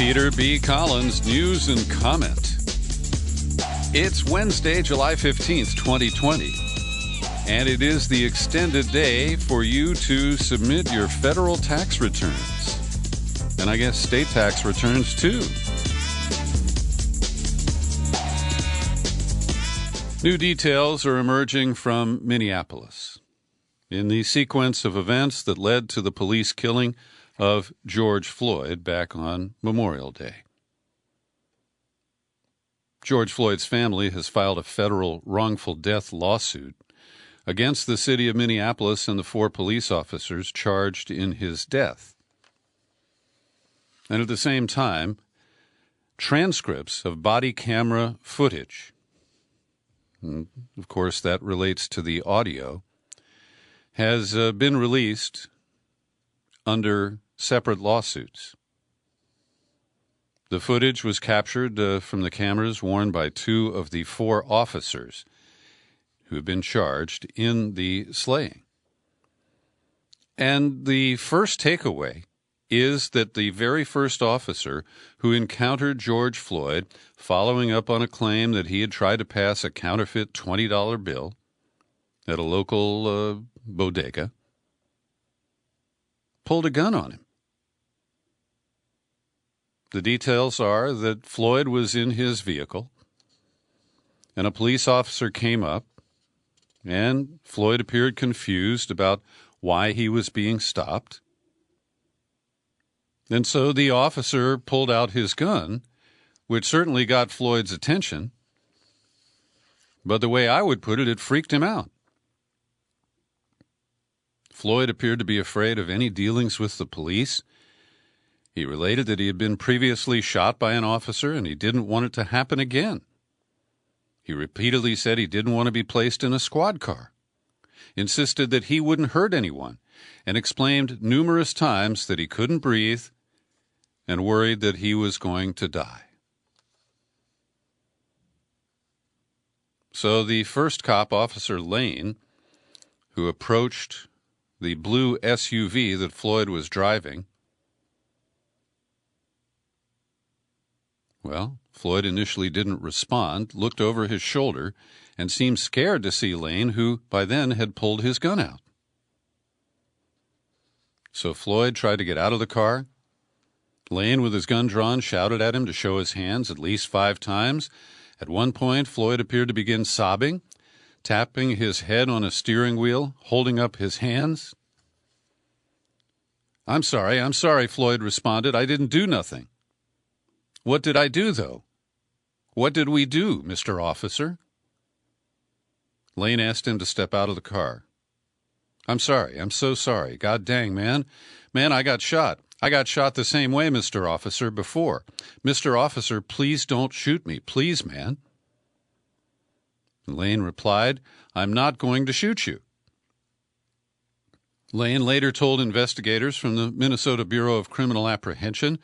Peter B. Collins, news and comment. It's Wednesday, July 15th, 2020, and it is the extended day for you to submit your federal tax returns, and I guess state tax returns too. New details are emerging from Minneapolis in the sequence of events that led to the police killing of George Floyd back on Memorial Day. George Floyd's family has filed a federal wrongful death lawsuit against the city of Minneapolis and the 4 police officers charged in his death. And at the same time, transcripts of body camera footage, and of course that relates to the audio, has been released under separate lawsuits. The footage was captured from the cameras worn by 2 of the 4 officers who have been charged in the slaying. And the first takeaway is that the very first officer who encountered George Floyd following up on a claim that he had tried to pass a counterfeit $20 bill at a local bodega pulled a gun on him. The details are that Floyd was in his vehicle, and a police officer came up, and Floyd appeared confused about why he was being stopped. And so the officer pulled out his gun, which certainly got Floyd's attention, but the way I would put it, it freaked him out. Floyd appeared to be afraid of any dealings with the police. He related that he had been previously shot by an officer and he didn't want it to happen again. He repeatedly said he didn't want to be placed in a squad car, insisted that he wouldn't hurt anyone, and explained numerous times that he couldn't breathe and worried that he was going to die. So the first cop, Officer Lane, who approached the blue SUV that Floyd was driving, well, Floyd initially didn't respond, looked over his shoulder, and seemed scared to see Lane, who by then had pulled his gun out. So Floyd tried to get out of the car. Lane, with his gun drawn, shouted at him to show his hands at least 5 times. At one point, Floyd appeared to begin sobbing, tapping his head on a steering wheel, holding up his hands. I'm sorry, Floyd responded. I didn't do nothing. What did I do, though? What did we do, Mr. Officer? Lane asked him to step out of the car. I'm sorry. I'm so sorry. God dang, man. Man, I got shot. I got shot the same way, Mr. Officer, before. Mr. Officer, please don't shoot me. Please, man. Lane replied, I'm not going to shoot you. Lane later told investigators from the Minnesota Bureau of Criminal Apprehension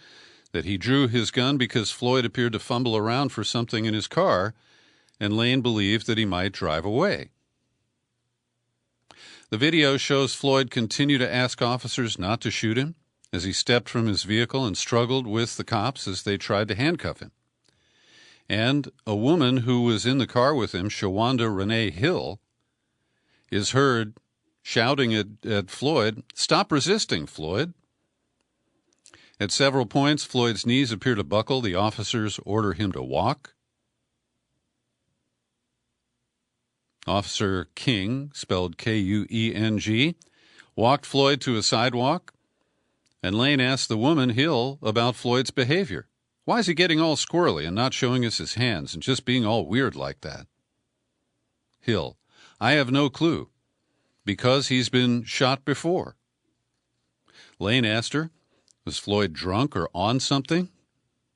that he drew his gun because Floyd appeared to fumble around for something in his car, and Lane believed that he might drive away. The video shows Floyd continue to ask officers not to shoot him as he stepped from his vehicle and struggled with the cops as they tried to handcuff him. And a woman who was in the car with him, Shawanda Renee Hill, is heard shouting at Floyd, "Stop resisting, Floyd." At several points, Floyd's knees appear to buckle. The officers order him to walk. Officer King, spelled Kueng, walked Floyd to a sidewalk, and Lane asked the woman, Hill, about Floyd's behavior. Why is he getting all squirrely and not showing us his hands and just being all weird like that? Hill, I have no clue. Because he's been shot before. Lane asked her, was Floyd drunk or on something?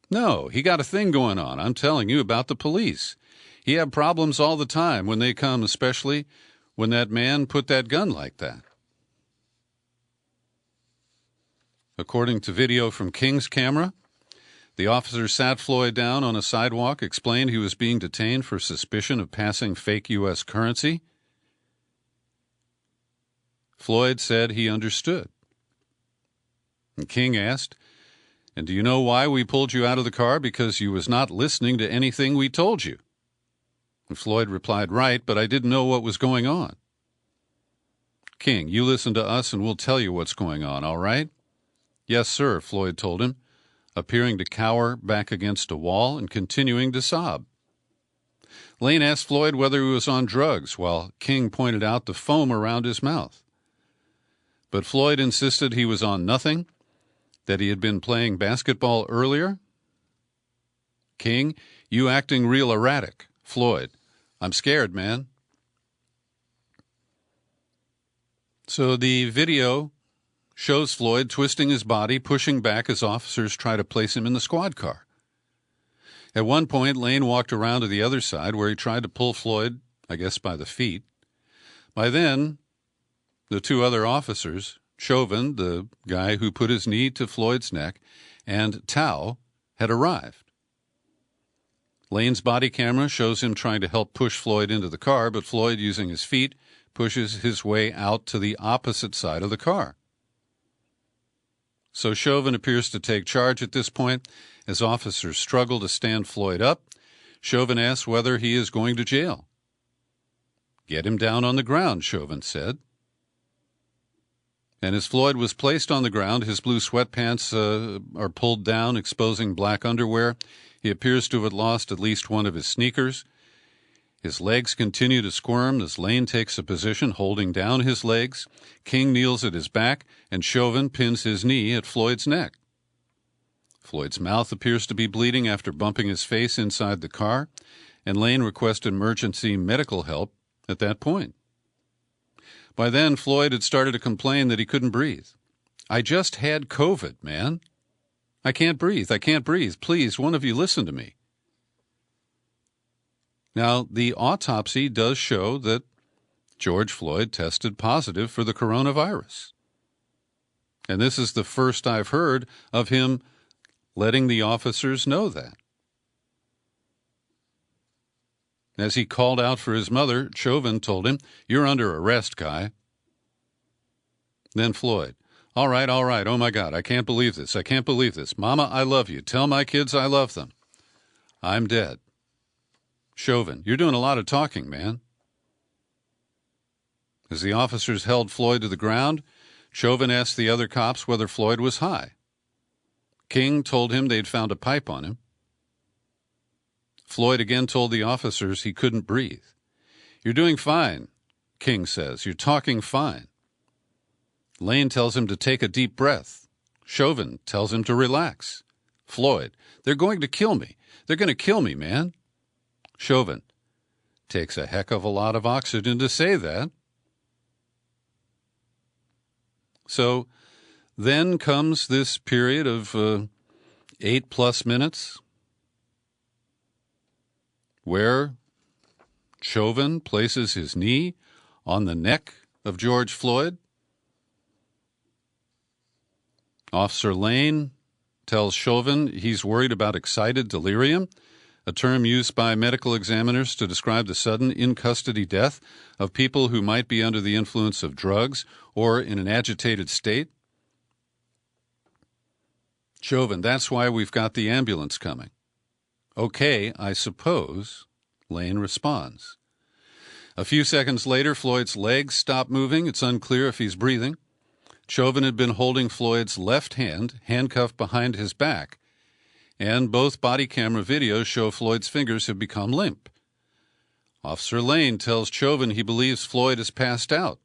No, he got a thing going on. I'm telling you about the police. He had problems all the time when they come, especially when that man put that gun like that. According to video from King's camera, the officer sat Floyd down on a sidewalk, explained he was being detained for suspicion of passing fake U.S. currency. Floyd said he understood. And King asked, And do you know why we pulled you out of the car? Because you was not listening to anything we told you. And Floyd replied, right, but I didn't know what was going on. King, you listen to us and we'll tell you what's going on, all right? Yes, sir, Floyd told him, appearing to cower back against a wall and continuing to sob. Lane asked Floyd whether he was on drugs, while King pointed out the foam around his mouth. But Floyd insisted he was on nothing, that he had been playing basketball earlier. King, you acting real erratic. Floyd, I'm scared, man. So the video shows Floyd twisting his body, pushing back as officers try to place him in the squad car. At one point, Lane walked around to the other side where he tried to pull Floyd, I guess, by the feet. By then, the two other officers, Chauvin, the guy who put his knee to Floyd's neck, and Tao, had arrived. Lane's body camera shows him trying to help push Floyd into the car, but Floyd, using his feet, pushes his way out to the opposite side of the car. So Chauvin appears to take charge at this point. As officers struggle to stand Floyd up, Chauvin asks whether he is going to jail. Get him down on the ground, Chauvin said. And as Floyd was placed on the ground, his blue sweatpants are pulled down, exposing black underwear. He appears to have lost at least one of his sneakers. His legs continue to squirm as Lane takes a position holding down his legs. King kneels at his back, and Chauvin pins his knee at Floyd's neck. Floyd's mouth appears to be bleeding after bumping his face inside the car, and Lane requested emergency medical help at that point. By then, Floyd had started to complain that he couldn't breathe. I just had COVID, man. I can't breathe. I can't breathe. Please, one of you listen to me. Now, the autopsy does show that George Floyd tested positive for the coronavirus. And this is the first I've heard of him letting the officers know that. As he called out for his mother, Chauvin told him, "You're under arrest, Guy." Then Floyd, all right, oh my God, I can't believe this, I can't believe this. Mama, I love you. Tell my kids I love them. I'm dead. Chauvin, you're doing a lot of talking, man. As the officers held Floyd to the ground, Chauvin asked the other cops whether Floyd was high. King told him they'd found a pipe on him. Floyd again told the officers he couldn't breathe. You're doing fine, King says. You're talking fine. Lane tells him to take a deep breath. Chauvin tells him to relax. Floyd, they're going to kill me. They're going to kill me, man. Chauvin, takes a heck of a lot of oxygen to say that. So then comes this period of 8+ minutes where Chauvin places his knee on the neck of George Floyd. Officer Lane tells Chauvin he's worried about excited delirium, a term used by medical examiners to describe the sudden in-custody death of people who might be under the influence of drugs or in an agitated state. Chauvin, that's why we've got the ambulance coming. Okay, I suppose, Lane responds. A few seconds later, Floyd's legs stop moving. It's unclear if he's breathing. Chauvin had been holding Floyd's left hand, handcuffed behind his back, and both body camera videos show Floyd's fingers have become limp. Officer Lane tells Chauvin he believes Floyd has passed out.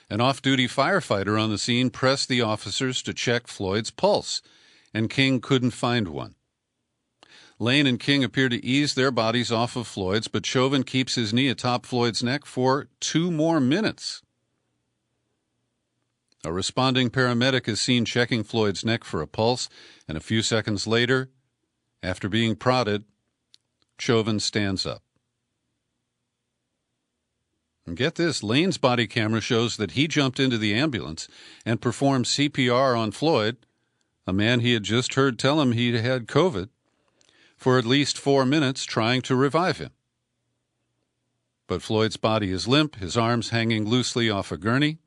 An off-duty firefighter on the scene pressed the officers to check Floyd's pulse, and King couldn't find one. Lane and King appear to ease their bodies off of Floyd's, but Chauvin keeps his knee atop Floyd's neck for 2 more minutes. A responding paramedic is seen checking Floyd's neck for a pulse, and a few seconds later, after being prodded, Chauvin stands up. And get this, Lane's body camera shows that he jumped into the ambulance and performed CPR on Floyd, a man he had just heard tell him he had COVID, for at least 4 minutes trying to revive him. But Floyd's body is limp, his arms hanging loosely off a gurney.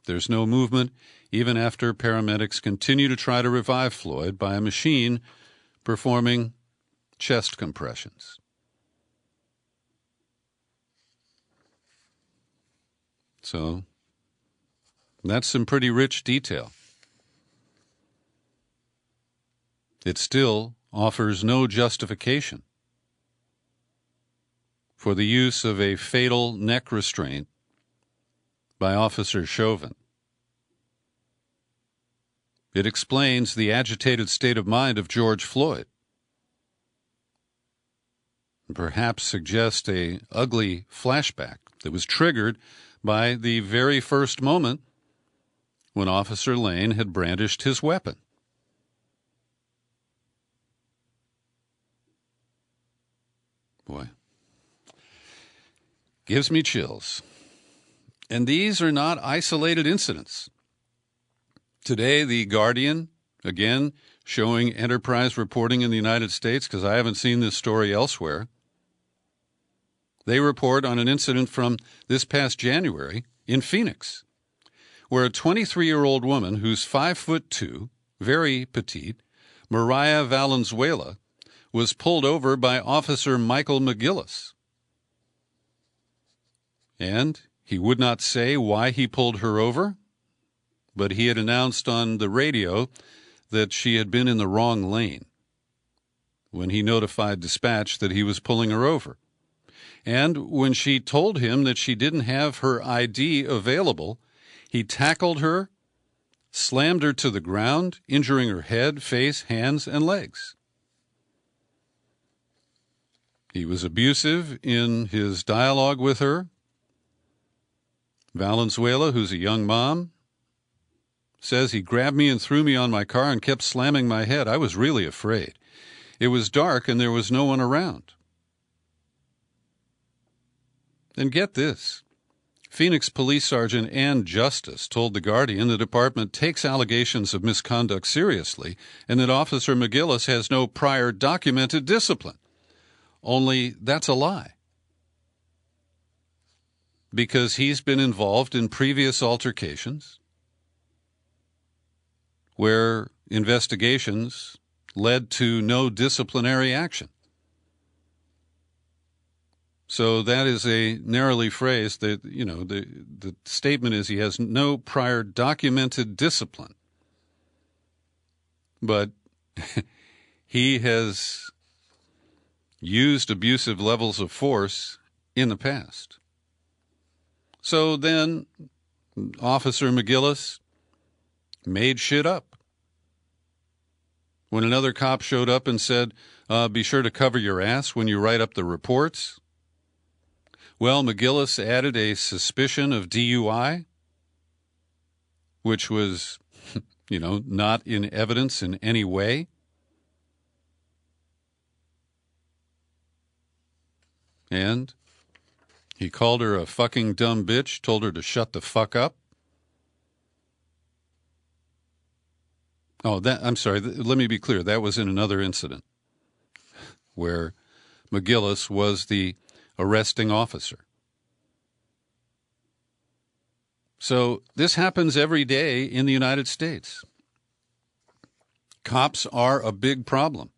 There's no movement, even after paramedics continue to try to revive Floyd by a machine performing chest compressions. So that's some pretty rich detail. It still offers no justification for the use of a fatal neck restraint by Officer Chauvin. It explains the agitated state of mind of George Floyd, and perhaps suggests a ugly flashback that was triggered by the very first moment when Officer Lane had brandished his weapon. Boy, gives me chills. And these are not isolated incidents. Today, The Guardian, again, showing enterprise reporting in the United States, because I haven't seen this story elsewhere. They report on an incident from this past January in Phoenix, where a 23-year-old woman who's 5'2", very petite, Mariah Valenzuela, was pulled over by Officer Michael McGillis. And he would not say why he pulled her over, but he had announced on the radio that she had been in the wrong lane when he notified dispatch that he was pulling her over. And when she told him that she didn't have her ID available, he tackled her, slammed her to the ground, injuring her head, face, hands, and legs. He was abusive in his dialogue with her. Valenzuela, who's a young mom, says he grabbed me and threw me on my car and kept slamming my head. I was really afraid. It was dark and there was no one around. And get this. Phoenix Police Sergeant Ann Justice told The Guardian the department takes allegations of misconduct seriously and that Officer McGillis has no prior documented discipline. Only that's a lie. Because he's been involved in previous altercations where investigations led to no disciplinary action. So that is a narrowly phrased, the statement is he has no prior documented discipline. But he has used abusive levels of force in the past. So then Officer McGillis made shit up. When another cop showed up and said, be sure to cover your ass when you write up the reports. Well, McGillis added a suspicion of DUI, which was, not in evidence in any way. And he called her a fucking dumb bitch, told her to shut the fuck up. Oh, I'm sorry. Let me be clear. That was in another incident where McGillis was the arresting officer. So this happens every day in the United States. Cops are a big problem.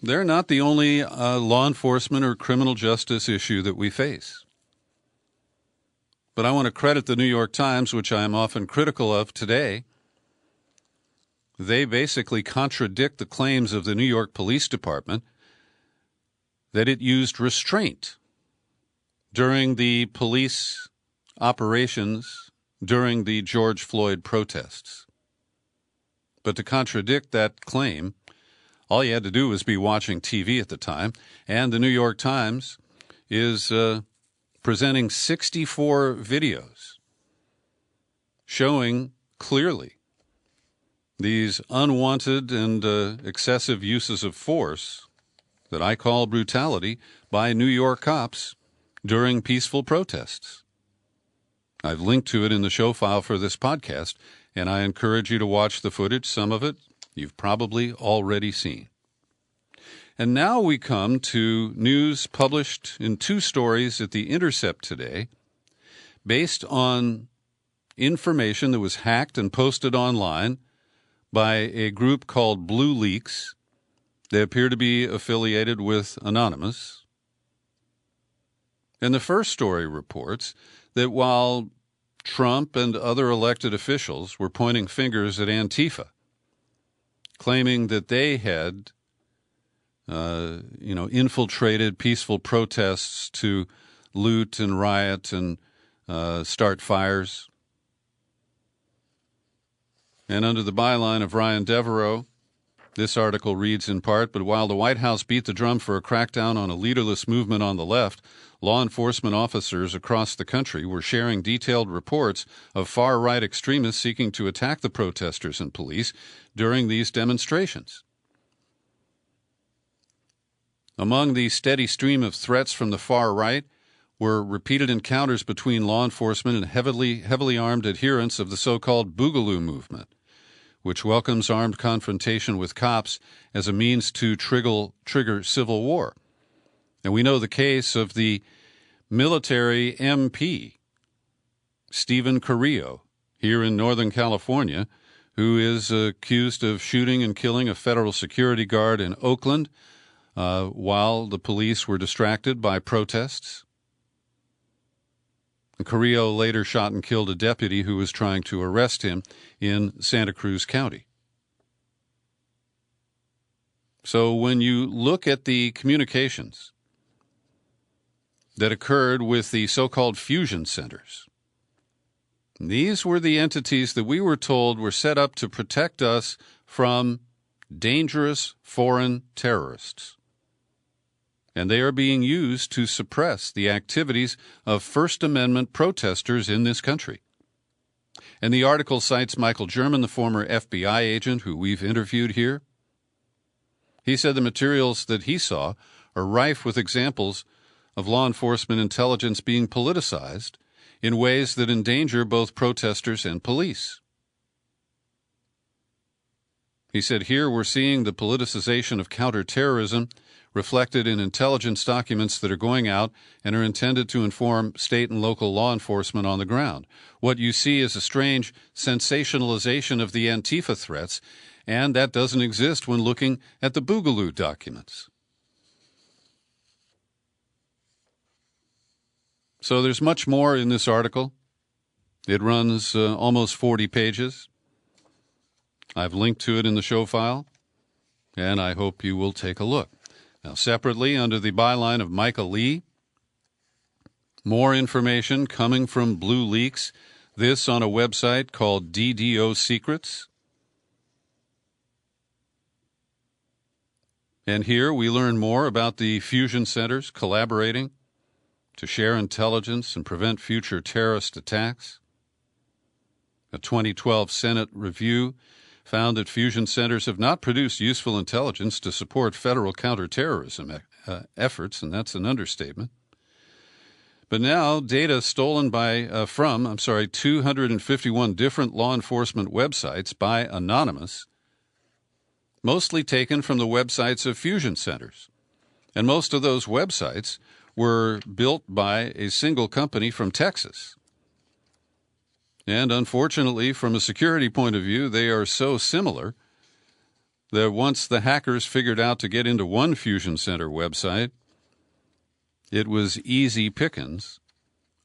They're not the only law enforcement or criminal justice issue that we face. But I want to credit the New York Times, which I am often critical of today. They basically contradict the claims of the New York Police Department that it used restraint during the police operations during the George Floyd protests. But to contradict that claim, all you had to do was be watching TV at the time, and the New York Times is presenting 64 videos showing clearly these unwanted and excessive uses of force that I call brutality by New York cops during peaceful protests. I've linked to it in the show file for this podcast, and I encourage you to watch the footage. Some of it you've probably already seen. And now we come to news published in two stories at The Intercept today, based on information that was hacked and posted online by a group called Blue Leaks. They appear to be affiliated with Anonymous. And the first story reports that while Trump and other elected officials were pointing fingers at Antifa, claiming that they had, infiltrated peaceful protests to loot and riot and start fires. And under the byline of Ryan Devereaux, this article reads in part, but while the White House beat the drum for a crackdown on a leaderless movement on the left, law enforcement officers across the country were sharing detailed reports of far-right extremists seeking to attack the protesters and police during these demonstrations. Among the steady stream of threats from the far right were repeated encounters between law enforcement and heavily armed adherents of the so-called Boogaloo movement, which welcomes armed confrontation with cops as a means to trigger civil war. And we know the case of the military MP, Stephen Carrillo, here in Northern California, who is accused of shooting and killing a federal security guard in Oakland while the police were distracted by protests. Carrillo later shot and killed a deputy who was trying to arrest him in Santa Cruz County. So when you look at the communications that occurred with the so-called fusion centers, these were the entities that we were told were set up to protect us from dangerous foreign terrorists. And they are being used to suppress the activities of First Amendment protesters in this country. And the article cites Michael German, the former FBI agent who we've interviewed here. He said the materials that he saw are rife with examples of law enforcement intelligence being politicized in ways that endanger both protesters and police. He said, here we're seeing the politicization of counterterrorism reflected in intelligence documents that are going out and are intended to inform state and local law enforcement on the ground. What you see is a strange sensationalization of the Antifa threats, and that doesn't exist when looking at the Boogaloo documents. So there's much more in this article. It runs almost 40 pages. I've linked to it in the show file, and I hope you will take a look. Now, separately, under the byline of Micah Lee, more information coming from Blue Leaks, this on a website called DDO Secrets. And here we learn more about the fusion centers collaborating to share intelligence and prevent future terrorist attacks. A 2012 Senate review found that fusion centers have not produced useful intelligence to support federal counterterrorism efforts, and that's an understatement. But now, data stolen from 251 different law enforcement websites by Anonymous, mostly taken from the websites of fusion centers. And most of those websites were built by a single company from Texas. And unfortunately, from a security point of view, they are so similar that once the hackers figured out to get into one fusion center website, it was easy pickings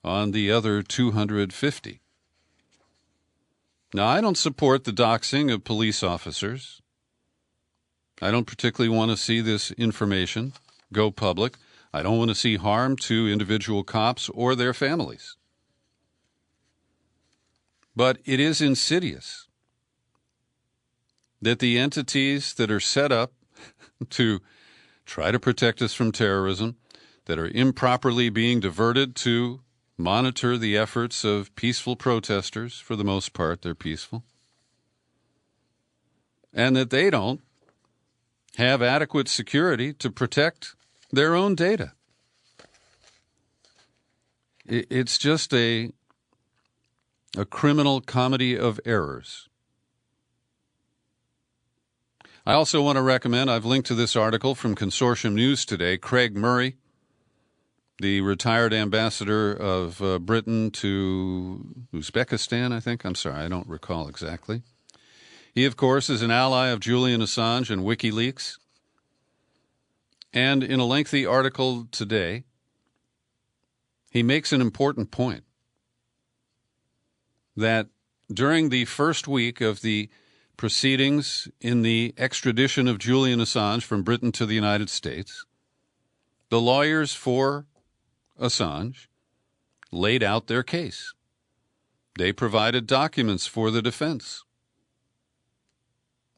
on the other 250. Now, I don't support the doxing of police officers. I don't particularly want to see this information go public. I don't want to see harm to individual cops or their families. But it is insidious that the entities that are set up to try to protect us from terrorism, that are improperly being diverted to monitor the efforts of peaceful protesters, for the most part they're peaceful, and that they don't have adequate security to protect their own data. It's just a criminal comedy of errors. I also want to recommend, I've linked to this article from Consortium News today. Craig Murray the retired ambassador of Britain to Uzbekistan, I think. I'm sorry, I don't recall exactly. He, of course, is an ally of Julian Assange and WikiLeaks. And in a lengthy article today, he makes an important point that during the first week of the proceedings in the extradition of Julian Assange from Britain to the United States, the lawyers for Assange laid out their case. They provided documents for the defense.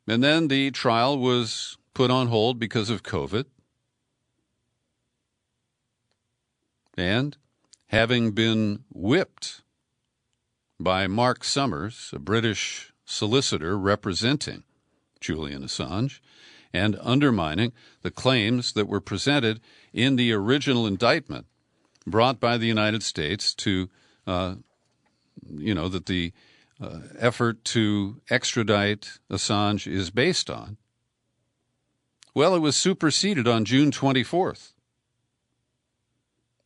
And then the trial was put on hold because of COVID. And having been whipped by Mark Summers, a British solicitor representing Julian Assange, and undermining the claims that were presented in the original indictment brought by the United States to, that the effort to extradite Assange is based on. Well, it was superseded on June 24th.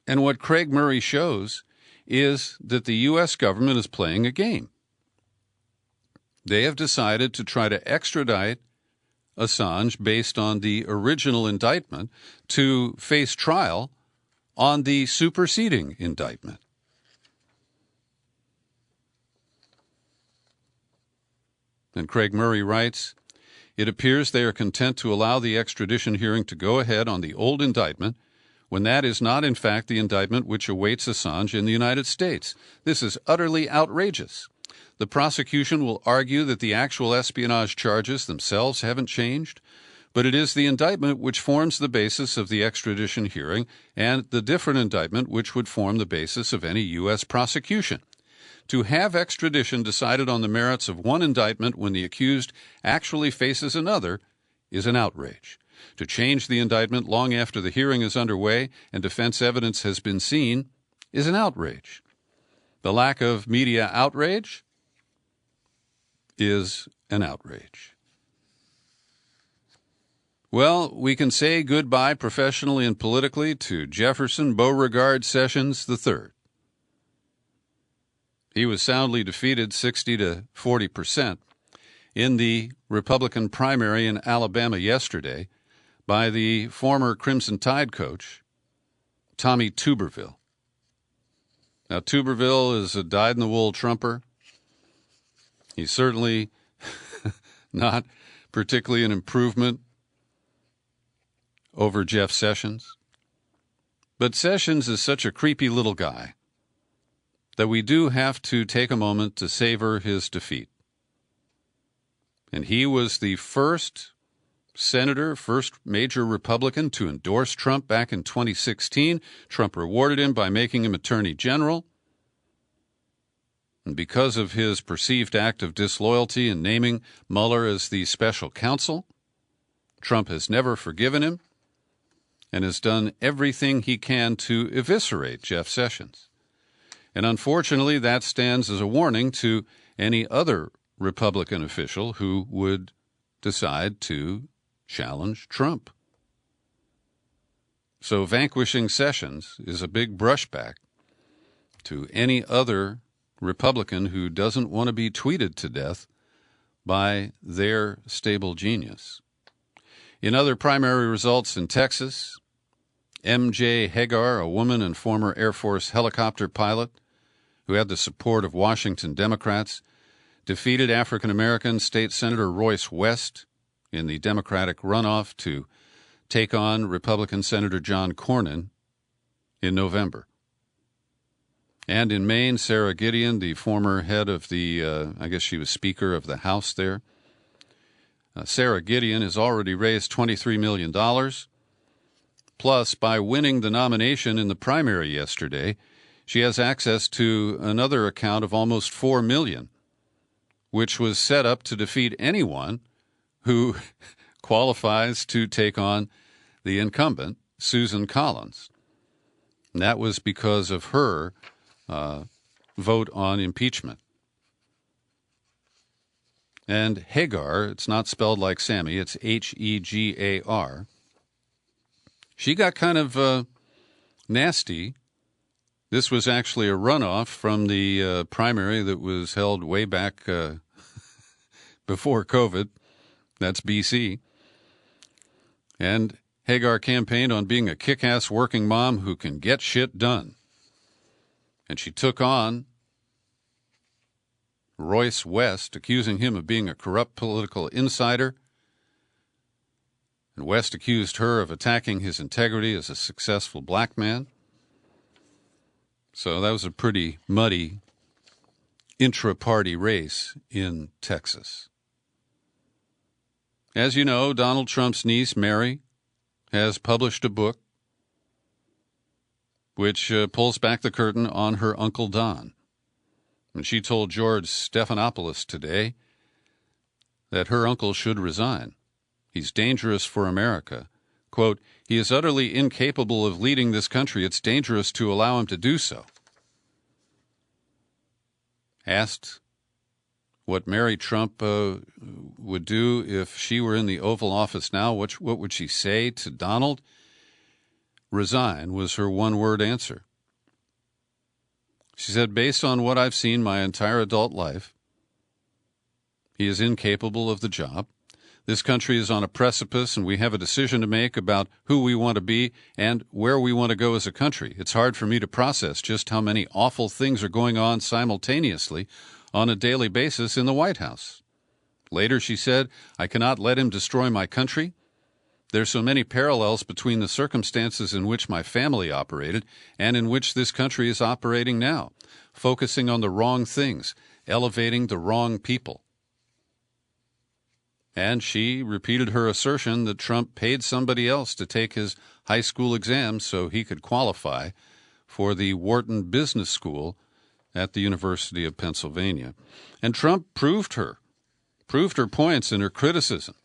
And what Craig Murray shows is that the U.S. government is playing a game. They have decided to try to extradite Assange based on the original indictment to face trial on the superseding indictment. And Craig Murray writes, "It appears they are content to allow the extradition hearing to go ahead on the old indictment when that is not in fact the indictment which awaits Assange in the United States. This is utterly outrageous. The prosecution will argue that the actual espionage charges themselves haven't changed, but it is the indictment which forms the basis of the extradition hearing and the different indictment which would form the basis of any U.S. prosecution. To have extradition decided on the merits of one indictment when the accused actually faces another is an outrage. To change the indictment long after the hearing is underway and defense evidence has been seen is an outrage. The lack of media outrage is an outrage." Well, we can say goodbye professionally and politically to Jefferson Beauregard Sessions III. He was soundly defeated 60 to 40% in the Republican primary in Alabama yesterday by the former Crimson Tide coach, Tommy Tuberville. Now, Tuberville is a dyed-in-the-wool Trumper. He's certainly not particularly an improvement over Jeff Sessions. But Sessions is such a creepy little guy that we do have to take a moment to savor his defeat. And he was the first senator, first major Republican to endorse Trump back in 2016. Trump rewarded him by making him Attorney General. And because of his perceived act of disloyalty in naming Mueller as the special counsel, Trump has never forgiven him and has done everything he can to eviscerate Jeff Sessions. And unfortunately, that stands as a warning to any other Republican official who would decide to challenge Trump. So vanquishing Sessions is a big brushback to any other Republican who doesn't want to be tweeted to death by their stable genius. In other primary results in Texas, M.J. Hagar, a woman and former Air Force helicopter pilot who had the support of Washington Democrats, defeated African-American State Senator Royce West in the Democratic runoff to take on Republican Senator John Cornyn in November. And in Maine, Sarah Gideon, the former head of the, I guess she was Speaker of the House there, Sarah Gideon has already raised $23 million. Plus, by winning the nomination in the primary yesterday, she has access to another account of almost $4 million, which was set up to defeat anyone who qualifies to take on the incumbent, Susan Collins. And that was because of her vote on impeachment. And Hagar, it's not spelled like Sammy, it's Hegar. She got kind of nasty. This was actually a runoff from the primary that was held way back before COVID. That's BC. And Hagar campaigned on being a kick-ass working mom who can get shit done. And she took on Royce West, accusing him of being a corrupt political insider. And West accused her of attacking his integrity as a successful black man. So that was a pretty muddy intra-party race in Texas. As you know, Donald Trump's niece, Mary, has published a book which pulls back the curtain on her Uncle Don. And she told George Stephanopoulos today that her uncle should resign. He's dangerous for America. Quote, he is utterly incapable of leading this country. It's dangerous to allow him to do so. Asked what Mary Trump would do if she were in the Oval Office now, what would she say to Donald? Resign was her one-word answer. She said, based on what I've seen my entire adult life, he is incapable of the job. This country is on a precipice, and we have a decision to make about who we want to be and where we want to go as a country. It's hard for me to process just how many awful things are going on simultaneously on a daily basis in the White House. Later, she said, I cannot let him destroy my country. There's so many parallels between the circumstances in which my family operated and in which this country is operating now, focusing on the wrong things, elevating the wrong people. And she repeated her assertion that Trump paid somebody else to take his high school exams so he could qualify for the Wharton Business School at the University of Pennsylvania. And Trump proved her points in her criticism.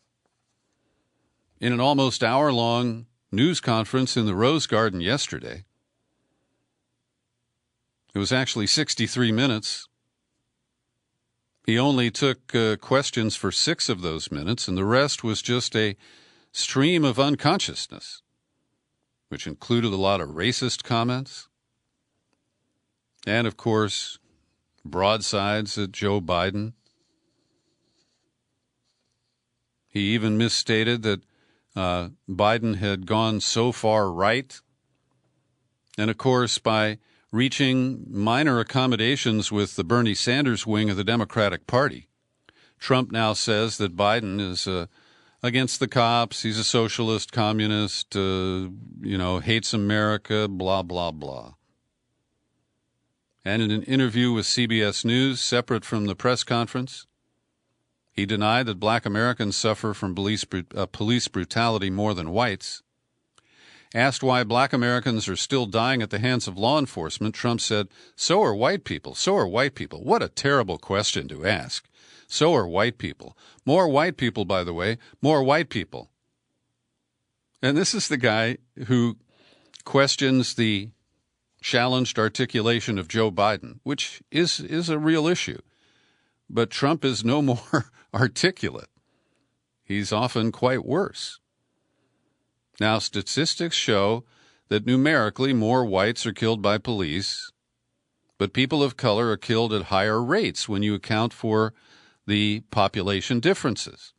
In an almost hour-long news conference in the Rose Garden yesterday, it was actually 63 minutes. He only took questions for 6 of those minutes, and the rest was just a stream of unconsciousness, which included a lot of racist comments and, of course, broadsides at Joe Biden. He even misstated that Biden had gone so far right. And, of course, by reaching minor accommodations with the Bernie Sanders wing of the Democratic Party, Trump now says that Biden is against the cops, he's a socialist, communist, hates America, blah, blah, blah. And in an interview with CBS News, separate from the press conference, he denied that black Americans suffer from police brutality more than whites. Asked why black Americans are still dying at the hands of law enforcement, Trump said, so are white people. So are white people. What a terrible question to ask. So are white people. More white people, by the way. More white people. And this is the guy who questions the challenged articulation of Joe Biden, which is a real issue. But Trump is no more articulate. He's often quite worse. Now, statistics show that numerically more whites are killed by police, but people of color are killed at higher rates when you account for the population differences.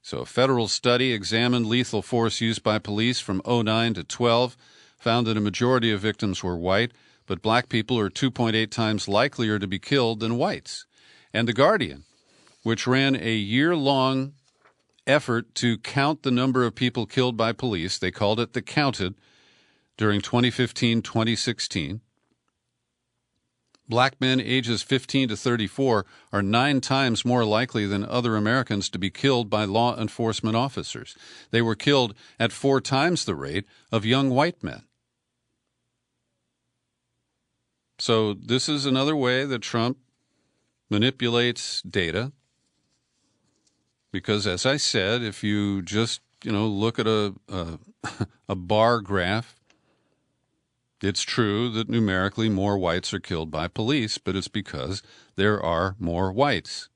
So a federal study examined lethal force used by police from 2009 to 2012, found that a majority of victims were white, but black people are 2.8 times likelier to be killed than whites. And The Guardian, which ran a year-long effort to count the number of people killed by police, they called it The Counted, during 2015-2016. Black men ages 15 to 34 are 9 times more likely than other Americans to be killed by law enforcement officers. They were killed at 4 times the rate of young white men. So this is another way that Trump manipulates data. Because, as I said, if you just, look at a bar graph, it's true that numerically more whites are killed by police, but it's because there are more whites.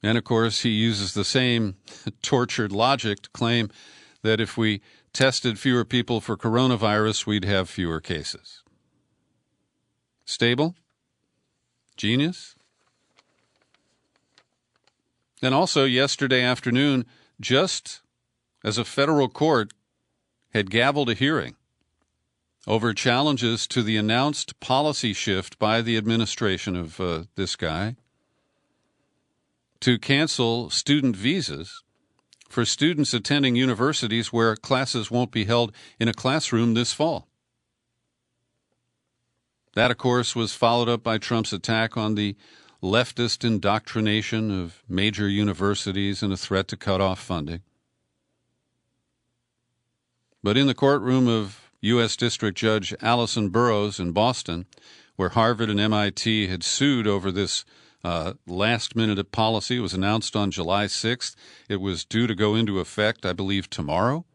And, of course, he uses the same tortured logic to claim that if we tested fewer people for coronavirus, we'd have fewer cases. Stable? Genius? And also yesterday afternoon, just as a federal court had gavelled a hearing over challenges to the announced policy shift by the administration of this guy to cancel student visas for students attending universities where classes won't be held in a classroom this fall. That, of course, was followed up by Trump's attack on the leftist indoctrination of major universities and a threat to cut off funding. But in the courtroom of U.S. District Judge Allison Burroughs in Boston, where Harvard and MIT had sued over this last-minute policy, it was announced on July 6th. It was due to go into effect, I believe, tomorrow.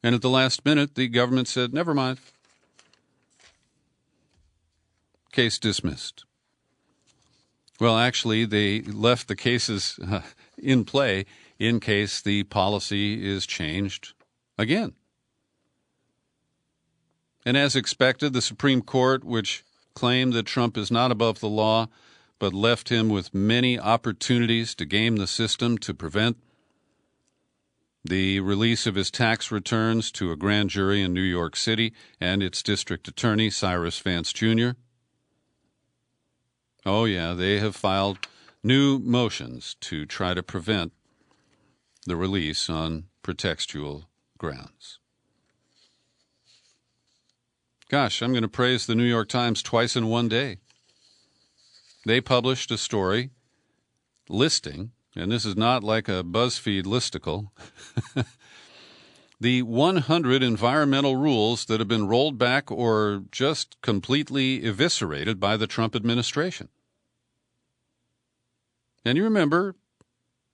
And at the last minute, the government said, never mind. Case dismissed. Well, actually, they left the cases in play in case the policy is changed again. And as expected, the Supreme Court, which claimed that Trump is not above the law, but left him with many opportunities to game the system to prevent the release of his tax returns to a grand jury in New York City and its district attorney, Cyrus Vance Jr. Oh, yeah, they have filed new motions to try to prevent the release on pretextual grounds. Gosh, I'm going to praise the New York Times twice in one day. They published a story listing, and this is not like a BuzzFeed listicle, the 100 environmental rules that have been rolled back or just completely eviscerated by the Trump administration. And you remember,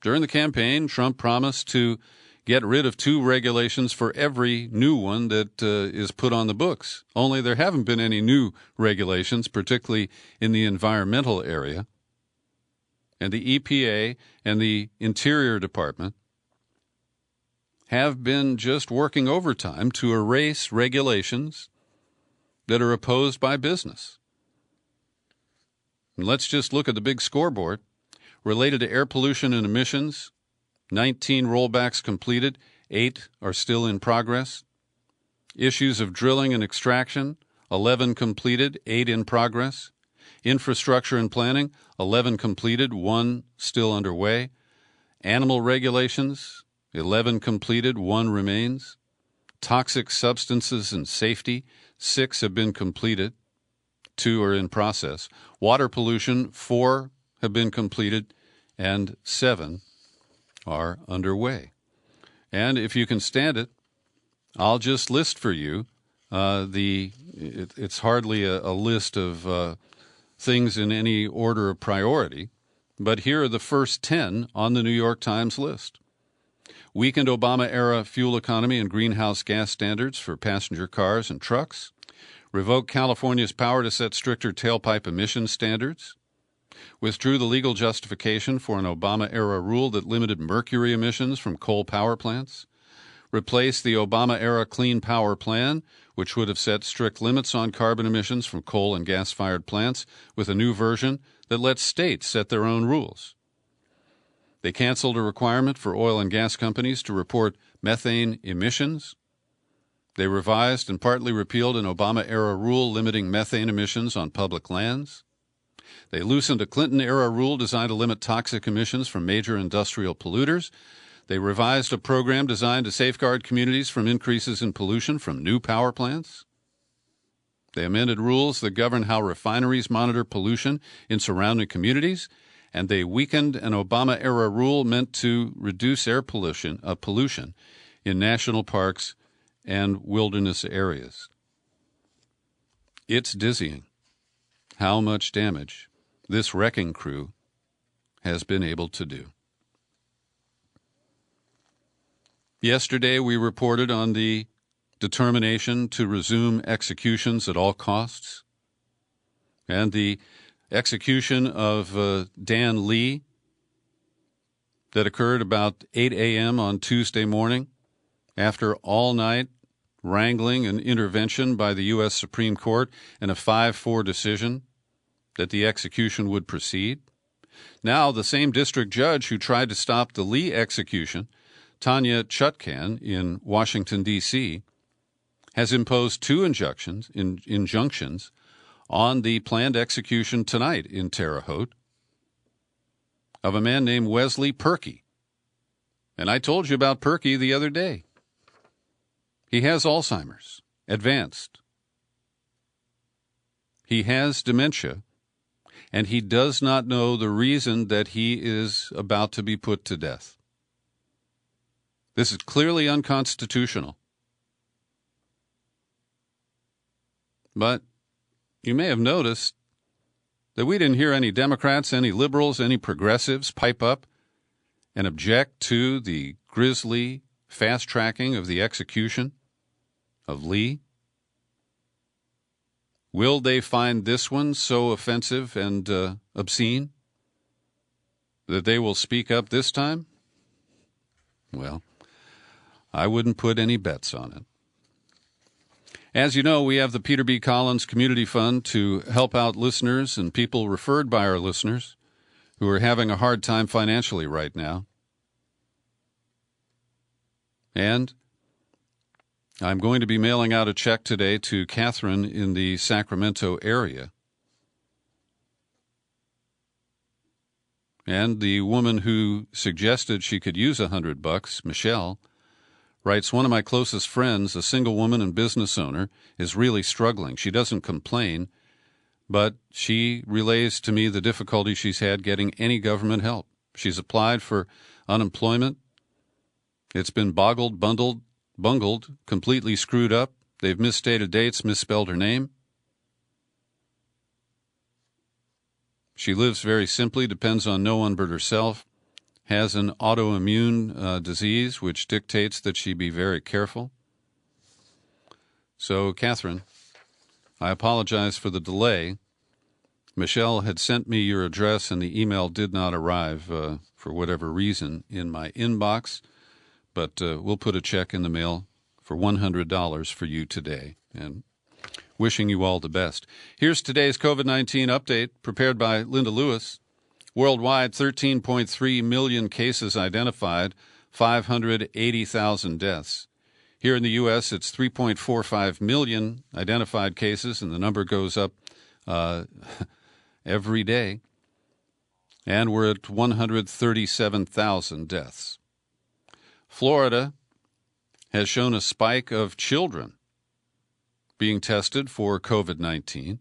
during the campaign, Trump promised to get rid of 2 regulations for every new one that is put on the books. Only there haven't been any new regulations, particularly in the environmental area. And the EPA and the Interior Department have been just working overtime to erase regulations that are opposed by business. And let's just look at the big scoreboard. Related to air pollution and emissions, 19 rollbacks completed, 8 are still in progress. Issues of drilling and extraction, 11 completed, 8 in progress. Infrastructure and planning, 11 completed, 1 still underway. Animal regulations, 11 completed, 1 remains. Toxic substances and safety, 6 have been completed, 2 are in process. Water pollution, 4 have been completed, and 7 are underway. And if you can stand it, I'll just list for you it's hardly a list of things in any order of priority, but here are the first 10 on the New York Times list. Weakened Obama-era fuel economy and greenhouse gas standards for passenger cars and trucks. Revoke California's power to set stricter tailpipe emission standards. Withdrew the legal justification for an Obama-era rule that limited mercury emissions from coal power plants. Replaced the Obama-era Clean Power Plan, which would have set strict limits on carbon emissions from coal and gas-fired plants, with a new version that lets states set their own rules. They canceled a requirement for oil and gas companies to report methane emissions. They revised and partly repealed an Obama-era rule limiting methane emissions on public lands. They loosened a Clinton-era rule designed to limit toxic emissions from major industrial polluters. They revised a program designed to safeguard communities from increases in pollution from new power plants. They amended rules that govern how refineries monitor pollution in surrounding communities, and they weakened an Obama-era rule meant to reduce air pollution in national parks and wilderness areas. It's dizzying how much damage this wrecking crew has been able to do. Yesterday, we reported on the determination to resume executions at all costs, and the execution of Dan Lee that occurred about 8 a.m. on Tuesday morning after all-night wrangling and intervention by the U.S. Supreme Court and a 5-4 decision that the execution would proceed. Now, the same district judge who tried to stop the Lee execution, Tanya Chutkan in Washington, D.C., has imposed 2 injunctions on the planned execution tonight in Terre Haute of a man named Wesley Perky. And I told you about Perky the other day. He has Alzheimer's, advanced. He has dementia, and he does not know the reason that he is about to be put to death. This is clearly unconstitutional. But you may have noticed that we didn't hear any Democrats, any liberals, any progressives pipe up and object to the grisly fast-tracking of the execution of Lee. Will they find this one so offensive and obscene that they will speak up this time? Well, I wouldn't put any bets on it. As you know, we have the Peter B. Collins Community Fund to help out listeners and people referred by our listeners who are having a hard time financially right now. And I'm going to be mailing out a check today to Catherine in the Sacramento area. And the woman who suggested she could use $100, Michelle, writes, one of my closest friends, a single woman and business owner, is really struggling. She doesn't complain, but she relays to me the difficulty she's had getting any government help. She's applied for unemployment. It's been bungled, completely screwed up. They've misstated dates, misspelled her name. She lives very simply, depends on no one but herself. Has an autoimmune disease, which dictates that she be very careful. So, Catherine, I apologize for the delay. Michelle had sent me your address, and the email did not arrive for whatever reason in my inbox. But we'll put a check in the mail for $100 for you today. And wishing you all the best. Here's today's COVID-19 update prepared by Linda Lewis. Worldwide, 13.3 million cases identified, 580,000 deaths. Here in the U.S., it's 3.45 million identified cases, and the number goes up every day. And we're at 137,000 deaths. Florida has shown a spike of children being tested for COVID-19.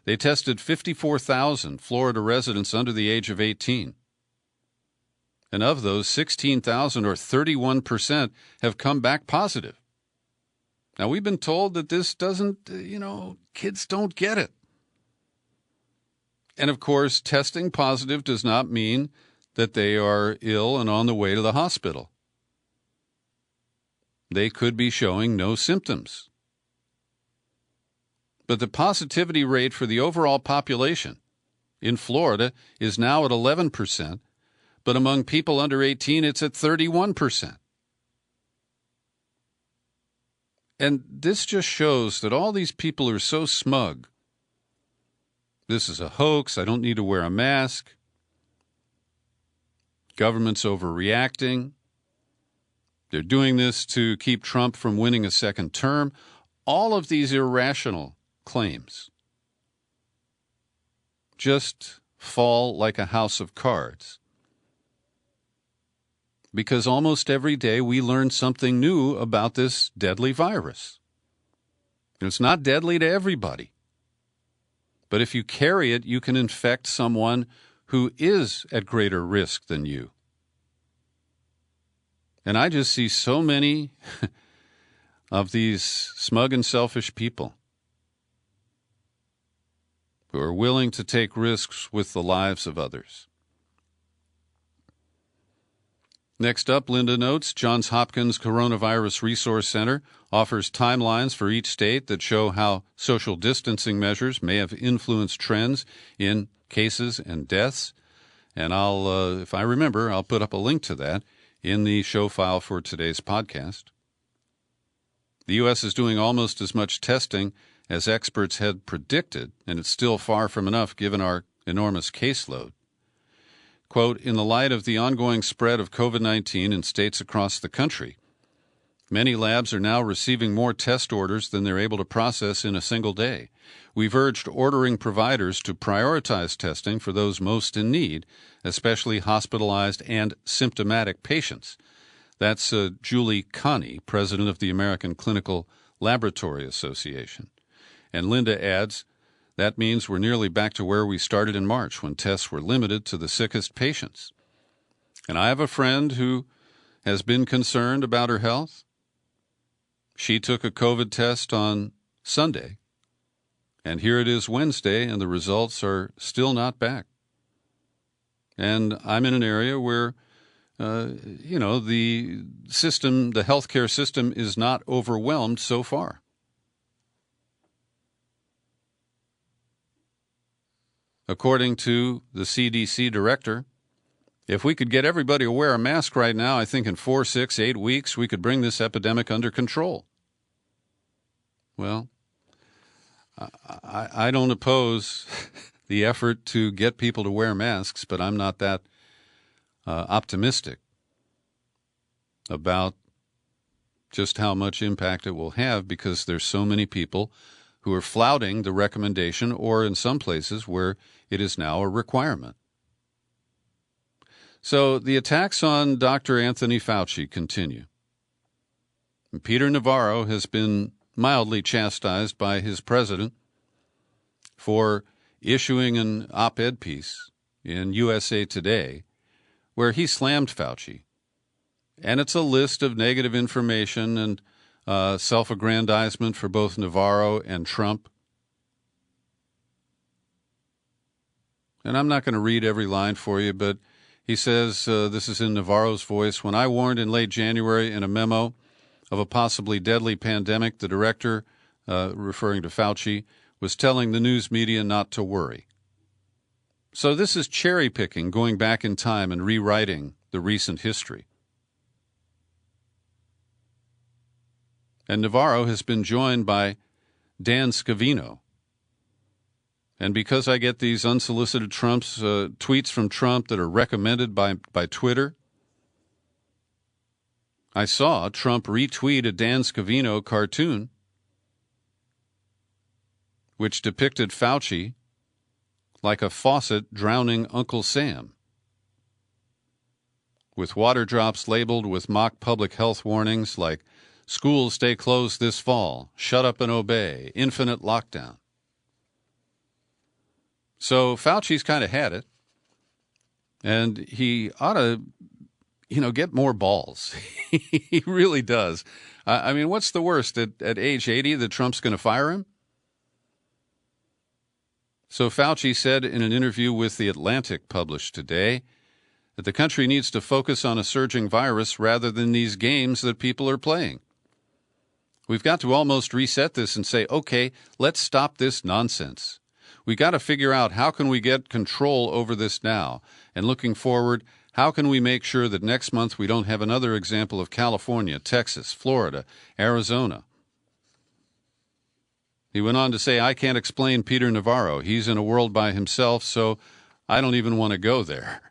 They tested 54,000 Florida residents under the age of 18. And of those, 16,000 or 31% have come back positive. Now, we've been told that this doesn't, kids don't get it. And of course, testing positive does not mean that they are ill and on the way to the hospital. They could be showing no symptoms. But the positivity rate for the overall population in Florida is now at 11%, but among people under 18, it's at 31%. And this just shows that all these people are so smug. This is a hoax. I don't need to wear a mask. Government's overreacting. They're doing this to keep Trump from winning a second term. All of these irrational claims just fall like a house of cards. Because almost every day we learn something new about this deadly virus. It's not deadly to everybody. But if you carry it, you can infect someone who is at greater risk than you. And I just see so many of these smug and selfish people who are willing to take risks with the lives of others. Next up, Linda notes, Johns Hopkins Coronavirus Resource Center offers timelines for each state that show how social distancing measures may have influenced trends in cases and deaths. And if I remember, I'll put up a link to that in the show file for today's podcast. The U.S. is doing almost as much testing as experts had predicted, and it's still far from enough given our enormous caseload. Quote, in the light of the ongoing spread of COVID-19 in states across the country, many labs are now receiving more test orders than they're able to process in a single day. We've urged ordering providers to prioritize testing for those most in need, especially hospitalized and symptomatic patients. That's Julie Connie, president of the American Clinical Laboratory Association. And Linda adds, that means we're nearly back to where we started in March when tests were limited to the sickest patients. And I have a friend who has been concerned about her health. She took a COVID test on Sunday, and here it is Wednesday, and the results are still not back. And I'm in an area where, the system, the healthcare system is not overwhelmed so far. According to the CDC director, if we could get everybody to wear a mask right now, I think in 4, 6, 8 weeks, we could bring this epidemic under control. Well, I don't oppose the effort to get people to wear masks, but I'm not that optimistic about just how much impact it will have because there's so many people who are flouting the recommendation or in some places where it is now a requirement. So the attacks on Dr. Anthony Fauci continue. Peter Navarro has been mildly chastised by his president for issuing an op-ed piece in USA Today where he slammed Fauci. And it's a list of negative information and self-aggrandizement for both Navarro and Trump. And I'm not going to read every line for you, but he says, this is in Navarro's voice, when I warned in late January in a memo of a possibly deadly pandemic, the director, referring to Fauci, was telling the news media not to worry. So this is cherry-picking, going back in time and rewriting the recent history. And Navarro has been joined by Dan Scavino. And because I get these unsolicited tweets from Trump that are recommended by Twitter, I saw Trump retweet a Dan Scavino cartoon which depicted Fauci like a faucet drowning Uncle Sam, with water drops labeled with mock public health warnings like, schools stay closed this fall, shut up and obey, infinite lockdown. So Fauci's kind of had it, and he ought to, get more balls. He really does. I mean, what's the worst, at age 80 that Trump's going to fire him? So Fauci said in an interview with The Atlantic published today that the country needs to focus on a surging virus rather than these games that people are playing. We've got to almost reset this and say, okay, let's stop this nonsense. We got to figure out how can we get control over this now, and looking forward, how can we make sure that next month we don't have another example of California, Texas, Florida, Arizona. He went on to say, I can't explain Peter Navarro. He's in a world by himself, so I don't even want to go there.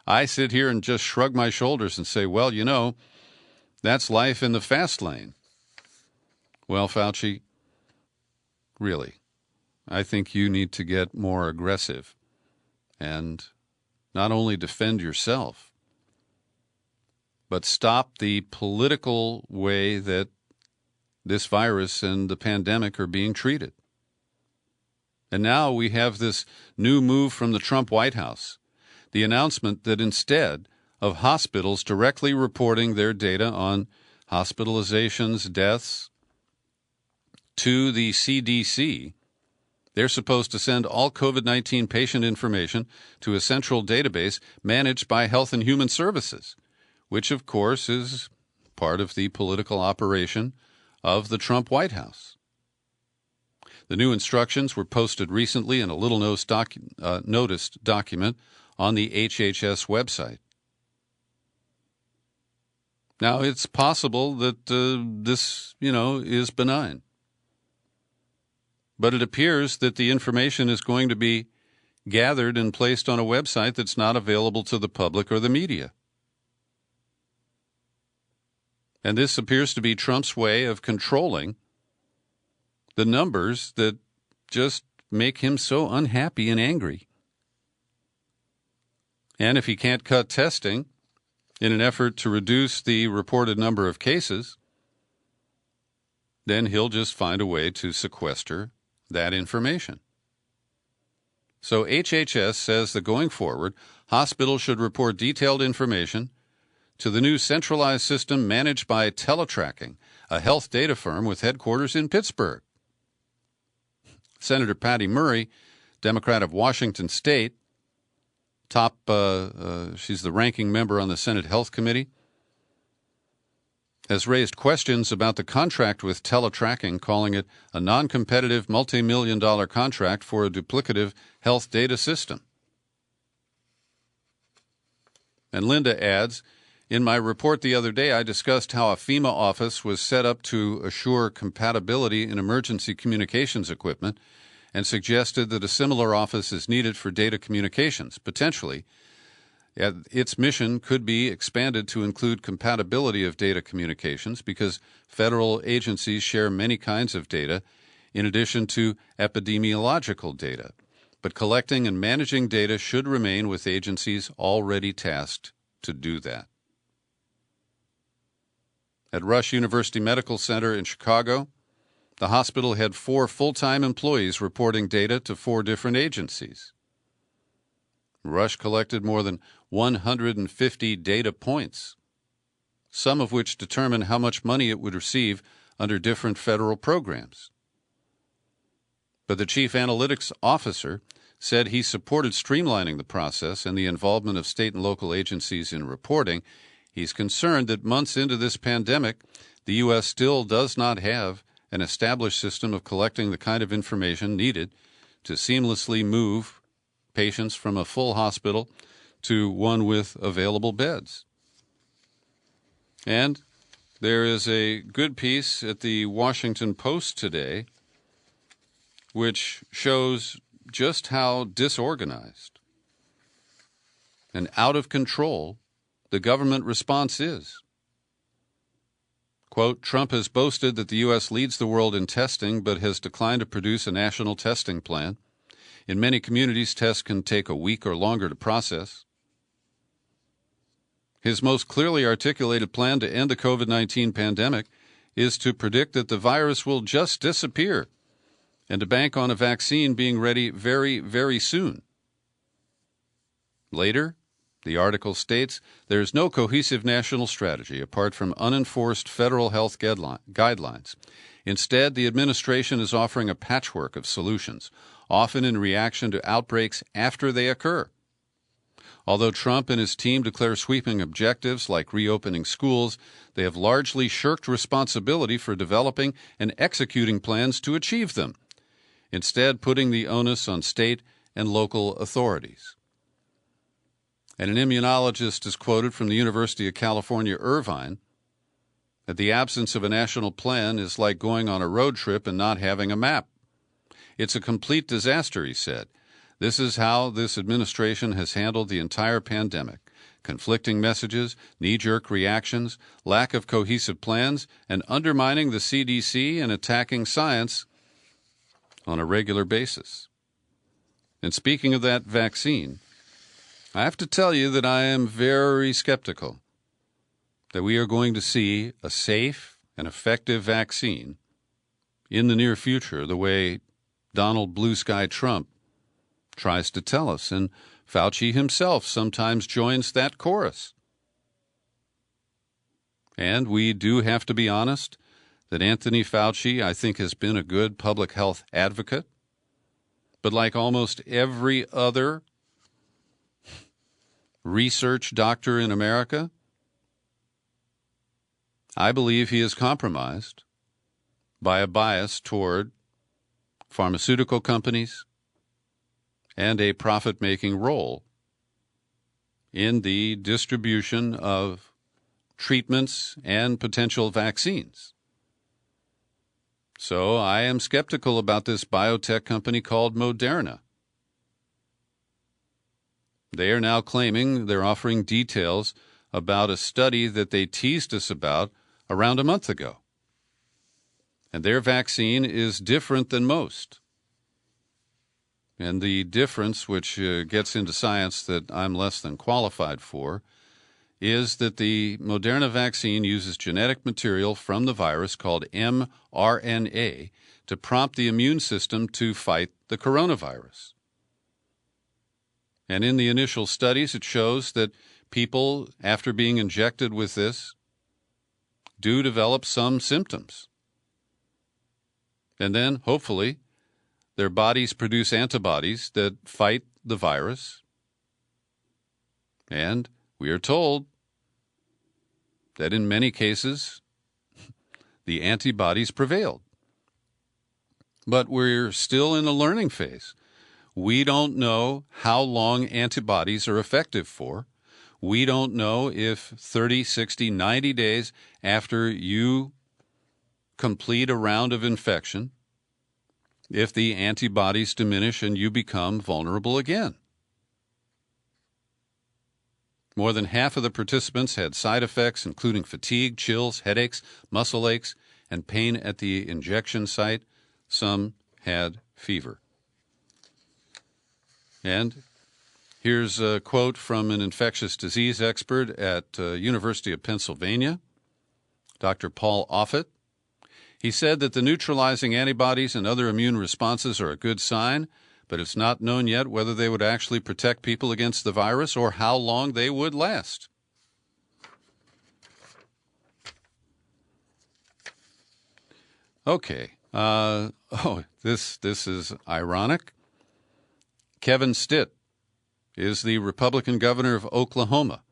I sit here and just shrug my shoulders and say, well, that's life in the fast lane. Well, Fauci, really, I think you need to get more aggressive and not only defend yourself, but stop the political way that this virus and the pandemic are being treated. And now we have this new move from the Trump White House, the announcement that instead of hospitals directly reporting their data on hospitalizations, deaths, to the CDC, they're supposed to send all COVID-19 patient information to a central database managed by Health and Human Services, which, of course, is part of the political operation of the Trump White House. The new instructions were posted recently in a little-noticed document on the HHS website. Now, it's possible that this, is benign. But it appears that the information is going to be gathered and placed on a website that's not available to the public or the media. And this appears to be Trump's way of controlling the numbers that just make him so unhappy and angry. And if he can't cut testing in an effort to reduce the reported number of cases, then he'll just find a way to sequester that information. So HHS says that going forward, hospitals should report detailed information to the new centralized system managed by Teletracking, a health data firm with headquarters in Pittsburgh. Senator Patty Murray, Democrat of Washington State, she's the ranking member on the Senate Health Committee, has raised questions about the contract with Teletracking, calling it a non-competitive multi-million-dollar contract for a duplicative health data system. And Linda adds, in my report the other day, I discussed how a FEMA office was set up to assure compatibility in emergency communications equipment and suggested that a similar office is needed for data communications. Potentially, its mission could be expanded to include compatibility of data communications because federal agencies share many kinds of data in addition to epidemiological data. But collecting and managing data should remain with agencies already tasked to do that. At Rush University Medical Center in Chicago, the hospital had 4 full-time employees reporting data to 4 different agencies. Rush collected more than 150 data points, some of which determine how much money it would receive under different federal programs. But the chief analytics officer said he supported streamlining the process and the involvement of state and local agencies in reporting. He's concerned that months into this pandemic, the U.S. still does not have an established system of collecting the kind of information needed to seamlessly move patients from a full hospital to one with available beds. And there is a good piece at the Washington Post today which shows just how disorganized and out of control the government response is. Quote, Trump has boasted that the U.S. leads the world in testing, but has declined to produce a national testing plan. In many communities, tests can take a week or longer to process. His most clearly articulated plan to end the COVID-19 pandemic is to predict that the virus will just disappear and to bank on a vaccine being ready very, very soon. Later, the article states there is no cohesive national strategy apart from unenforced federal health guidelines. Instead, the administration is offering a patchwork of solutions, often in reaction to outbreaks after they occur. Although Trump and his team declare sweeping objectives like reopening schools, they have largely shirked responsibility for developing and executing plans to achieve them, instead putting the onus on state and local authorities. And an immunologist is quoted from the University of California, Irvine, that the absence of a national plan is like going on a road trip and not having a map. It's a complete disaster, he said. This is how this administration has handled the entire pandemic. Conflicting messages, knee-jerk reactions, lack of cohesive plans, and undermining the CDC and attacking science on a regular basis. And speaking of that vaccine, I have to tell you that I am very skeptical that we are going to see a safe and effective vaccine in the near future the way Donald Blue Sky Trump tries to tell us, and Fauci himself sometimes joins that chorus. And we do have to be honest that Anthony Fauci, I think, has been a good public health advocate, but like almost every other research doctor in America, I believe he is compromised by a bias toward pharmaceutical companies and a profit-making role in the distribution of treatments, and potential vaccines. So I am skeptical about this biotech company called Moderna. They are now claiming they're offering details about a study that they teased us about around a month ago. And their vaccine is different than most. And the difference, which gets into science that I'm less than qualified for, is that the Moderna vaccine uses genetic material from the virus called mRNA to prompt the immune system to fight the coronavirus. And in the initial studies, it shows that people, after being injected with this, do develop some symptoms. And then, hopefully, their bodies produce antibodies that fight the virus. And we are told that in many cases, the antibodies prevailed. But we're still in a learning phase. We don't know how long antibodies are effective for. We don't know if 30, 60, 90 days after you complete a round of infection, if the antibodies diminish and you become vulnerable again. More than half of the participants had side effects, including fatigue, chills, headaches, muscle aches, and pain at the injection site. Some had fever. And here's a quote from an infectious disease expert at University of Pennsylvania, Dr. Paul Offit. He said that the neutralizing antibodies and other immune responses are a good sign, but it's not known yet whether they would actually protect people against the virus or how long they would last. Okay. This is ironic. Kevin Stitt is the Republican governor of Oklahoma.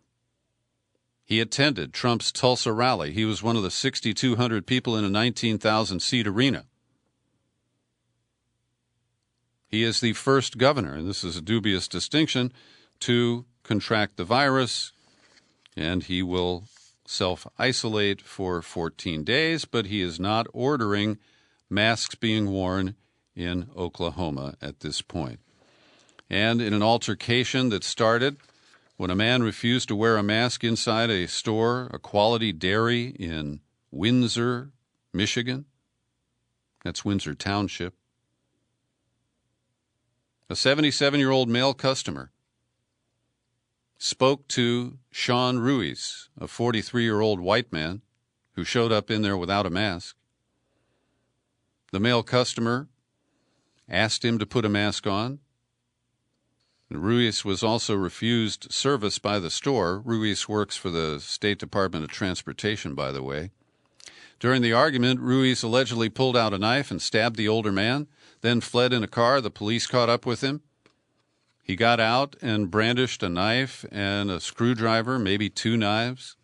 He attended Trump's Tulsa rally. He was one of the 6,200 people in a 19,000-seat arena. He is the first governor, and this is a dubious distinction, to contract the virus, and he will self-isolate for 14 days, but he is not ordering masks being worn in Oklahoma at this point. And in an altercation that started when a man refused to wear a mask inside a store, a Quality Dairy in Windsor, Michigan. That's Windsor Township. A 77-year-old male customer spoke to Sean Ruiz, a 43-year-old white man who showed up in there without a mask. The male customer asked him to put a mask on. Ruiz was also refused service by the store. Ruiz works for the State Department of Transportation, by the way. During the argument, Ruiz allegedly pulled out a knife and stabbed the older man, then fled in a car. The police caught up with him. He got out and brandished a knife and a screwdriver, maybe two knives,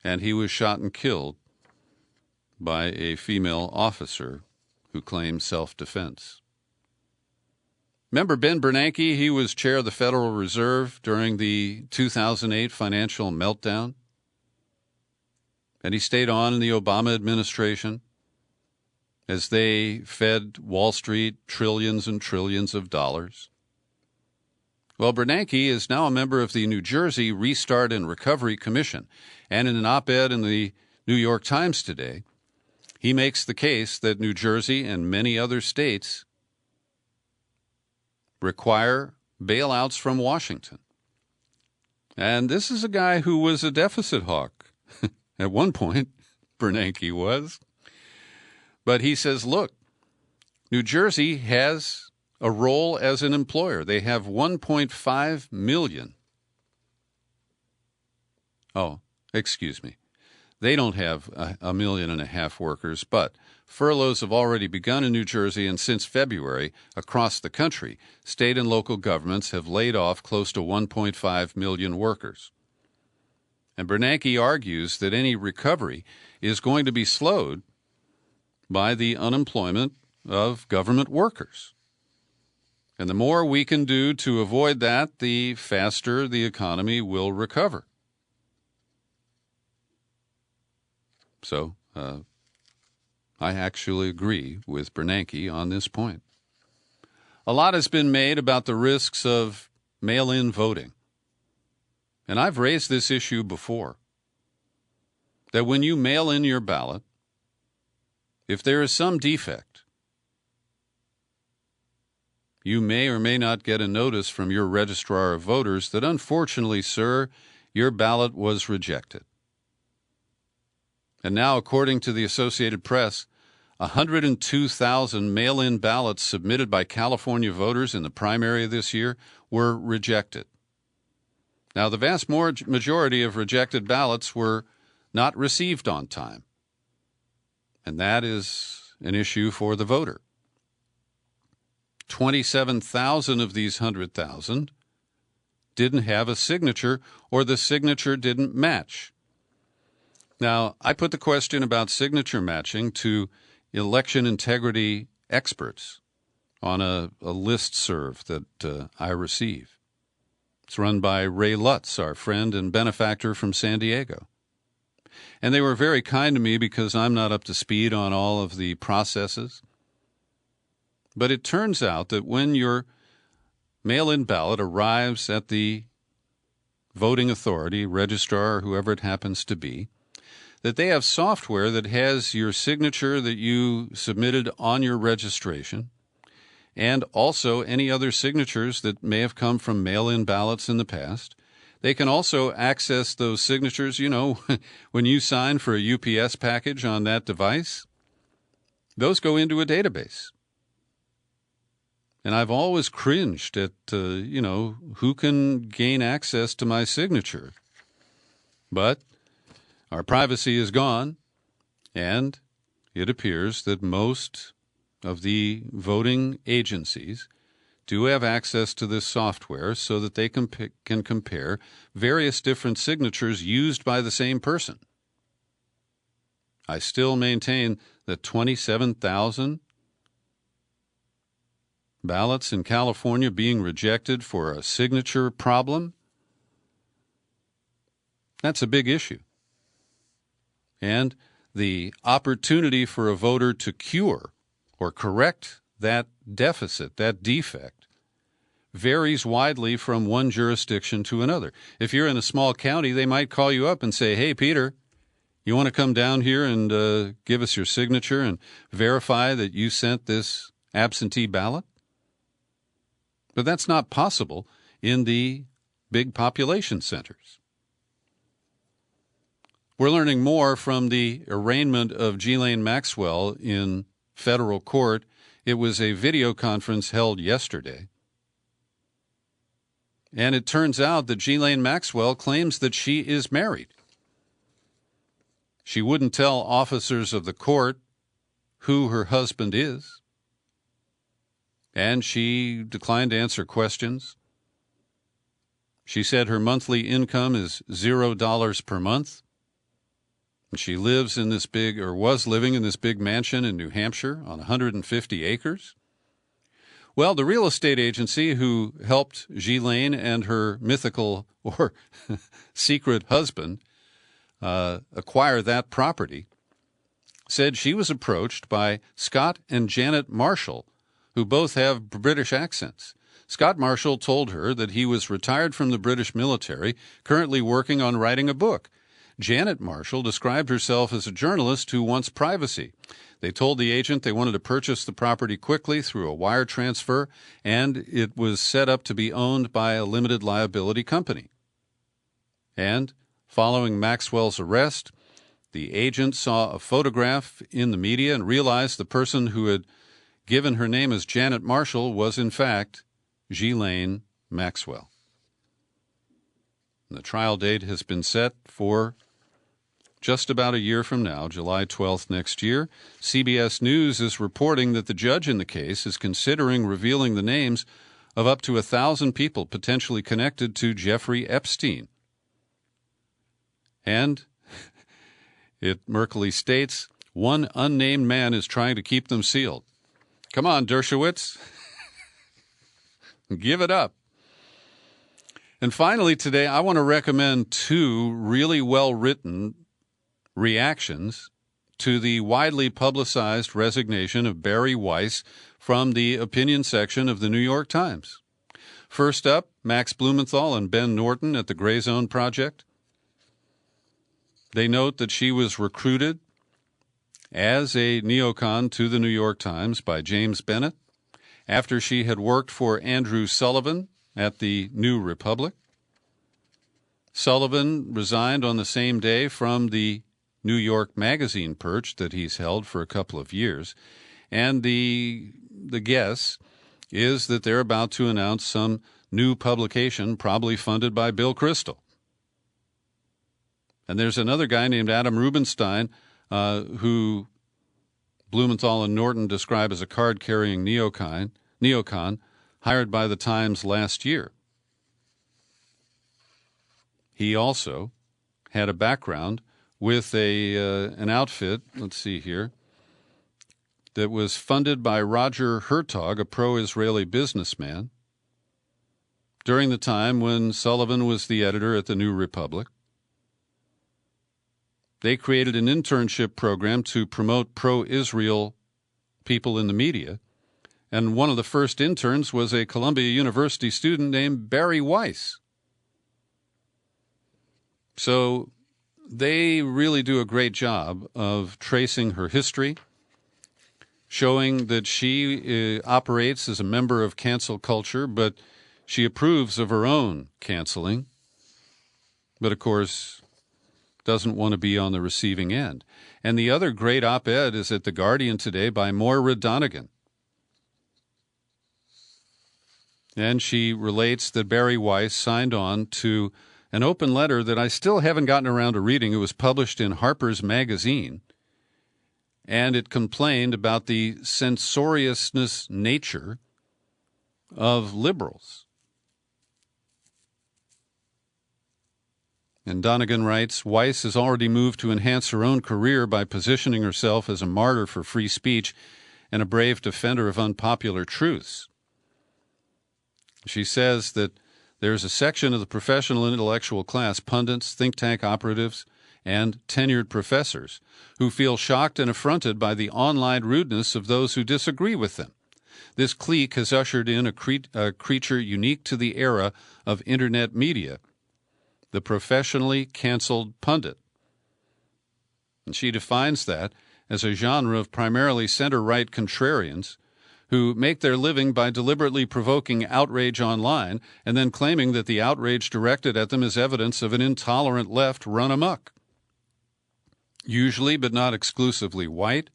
and he was shot and killed by a female officer who claimed self-defense. Remember Ben Bernanke? He was chair of the Federal Reserve during the 2008 financial meltdown. And he stayed on in the Obama administration as they fed Wall Street trillions and trillions of dollars. Well, Bernanke is now a member of the New Jersey Restart and Recovery Commission. And in an op-ed in the New York Times today, he makes the case that New Jersey and many other states require bailouts from Washington. And this is a guy who was a deficit hawk. At one point, Bernanke was. But he says, look, New Jersey has a role as an employer. They have 1.5 million. Oh, excuse me. They don't have 1.5 million workers, but furloughs have already begun in New Jersey, and since February, across the country, state and local governments have laid off close to 1.5 million workers. And Bernanke argues that any recovery is going to be slowed by the unemployment of government workers. And the more we can do to avoid that, the faster the economy will recover. So I actually agree with Bernanke on this point. A lot has been made about the risks of mail-in voting. And I've raised this issue before, that when you mail in your ballot, if there is some defect, you may or may not get a notice from your registrar of voters that, unfortunately, sir, your ballot was rejected. And now, according to the Associated Press, 102,000 mail-in ballots submitted by California voters in the primary this year were rejected. Now, the vast majority of rejected ballots were not received on time, and that is an issue for the voter. 27,000 of these 100,000 didn't have a signature, or the signature didn't match. Now, I put the question about signature matching to election integrity experts on a listserv that I receive. It's run by Ray Lutz, our friend and benefactor from San Diego. And they were very kind to me because I'm not up to speed on all of the processes. But it turns out that when your mail-in ballot arrives at the voting authority, registrar, or whoever it happens to be, that they have software that has your signature that you submitted on your registration, and also any other signatures that may have come from mail-in ballots in the past. They can also access those signatures, when you sign for a UPS package on that device. Those go into a database. And I've always cringed at, who can gain access to my signature. But our privacy is gone, and it appears that most of the voting agencies do have access to this software so that they can compare various different signatures used by the same person. I still maintain that 27,000 ballots in California being rejected for a signature problem, that's a big issue. And the opportunity for a voter to cure or correct that deficit, that defect, varies widely from one jurisdiction to another. If you're in a small county, they might call you up and say, hey, Peter, you want to come down here and give us your signature and verify that you sent this absentee ballot? But that's not possible in the big population centers. We're learning more from the arraignment of Ghislaine Maxwell in federal court. It was a video conference held yesterday. And it turns out that Ghislaine Maxwell claims that she is married. She wouldn't tell officers of the court who her husband is. And she declined to answer questions. She said her monthly income is $0 per month. And she lives in this was living in this big mansion in New Hampshire on 150 acres. Well, the real estate agency who helped Ghislaine and her mythical or secret husband acquire that property said she was approached by Scott and Janet Marshall, who both have British accents. Scott Marshall told her that he was retired from the British military, currently working on writing a book. Janet Marshall described herself as a journalist who wants privacy. They told the agent they wanted to purchase the property quickly through a wire transfer, and it was set up to be owned by a limited liability company. And following Maxwell's arrest, the agent saw a photograph in the media and realized the person who had given her name as Janet Marshall was, in fact, Ghislaine Maxwell. The trial date has been set for just about a year from now, July 12th next year. CBS News is reporting that the judge in the case is considering revealing the names of up to 1,000 people potentially connected to Jeffrey Epstein. And it murkily states, one unnamed man is trying to keep them sealed. Come on, Dershowitz. Give it up. And finally today, I want to recommend two really well-written reactions to the widely publicized resignation of Barry Weiss from the opinion section of the New York Times. First up, Max Blumenthal and Ben Norton at the Gray Zone Project. They note that she was recruited as a neocon to the New York Times by James Bennett after she had worked for Andrew Sullivan at the New Republic. Sullivan resigned on the same day from the New York Magazine perch that he's held for a couple of years, and the guess is that they're about to announce some new publication, probably funded by Bill Kristol. And there's another guy named Adam Rubinstein, who Blumenthal and Norton describe as a card-carrying neocon, hired by the Times last year. He also had a background with an outfit, let's see here, that was funded by Roger Hertog, a pro-Israeli businessman, during the time when Sullivan was the editor at the New Republic. They created an internship program to promote pro-Israel people in the media, and one of the first interns was a Columbia University student named Barry Weiss. So they really do a great job of tracing her history, showing that she operates as a member of cancel culture, but she approves of her own canceling, but of course doesn't want to be on the receiving end. And the other great op-ed is at The Guardian today by Moira Donegan. And she relates that Barry Weiss signed on to an open letter that I still haven't gotten around to reading. It was published in Harper's Magazine, and it complained about the censoriousness nature of liberals. And Donegan writes, Weiss has already moved to enhance her own career by positioning herself as a martyr for free speech and a brave defender of unpopular truths. She says that there's a section of the professional and intellectual class, pundits, think tank operatives, and tenured professors, who feel shocked and affronted by the online rudeness of those who disagree with them. This clique has ushered in a creature unique to the era of Internet media, the professionally canceled pundit. And she defines that as a genre of primarily center-right contrarians who make their living by deliberately provoking outrage online and then claiming that the outrage directed at them is evidence of an intolerant left run amok. Usually, but not exclusively white,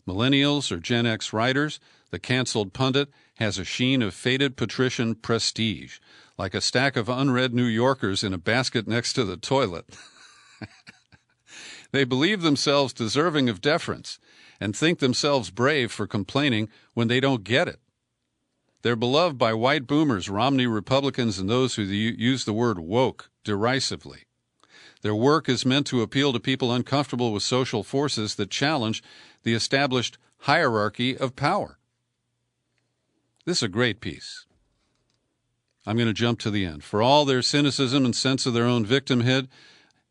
millennials or Gen X writers, the canceled pundit has a sheen of faded patrician prestige, like a stack of unread New Yorkers in a basket next to the toilet. They believe themselves deserving of deference and think themselves brave for complaining when they don't get it. They're beloved by white boomers, Romney Republicans, and those who use the word woke derisively. Their work is meant to appeal to people uncomfortable with social forces that challenge the established hierarchy of power. This is a great piece. I'm going to jump to the end. For all their cynicism and sense of their own victimhood,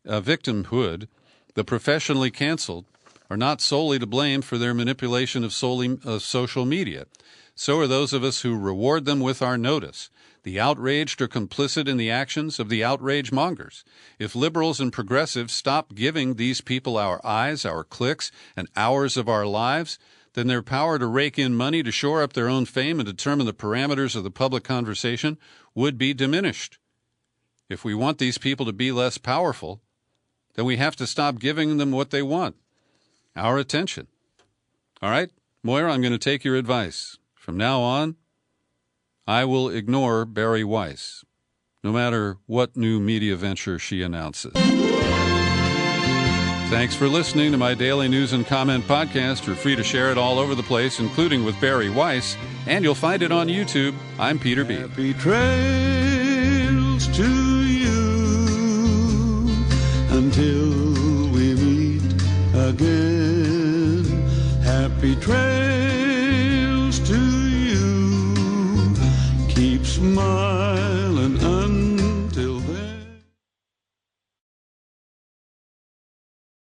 the professionally canceled are not solely to blame for their manipulation of social media. So are those of us who reward them with our notice. The outraged are complicit in the actions of the outrage mongers. If liberals and progressives stop giving these people our eyes, our clicks, and hours of our lives, then their power to rake in money to shore up their own fame and determine the parameters of the public conversation would be diminished. If we want these people to be less powerful, then we have to stop giving them what they want, our attention. All right, Moira, I'm going to take your advice. From now on, I will ignore Barry Weiss, no matter what new media venture she announces. Thanks for listening to my daily news and comment podcast. You're free to share it all over the place, including with Barry Weiss, and you'll find it on YouTube. I'm Peter B. Happy trails to you until we meet again. Happy trails.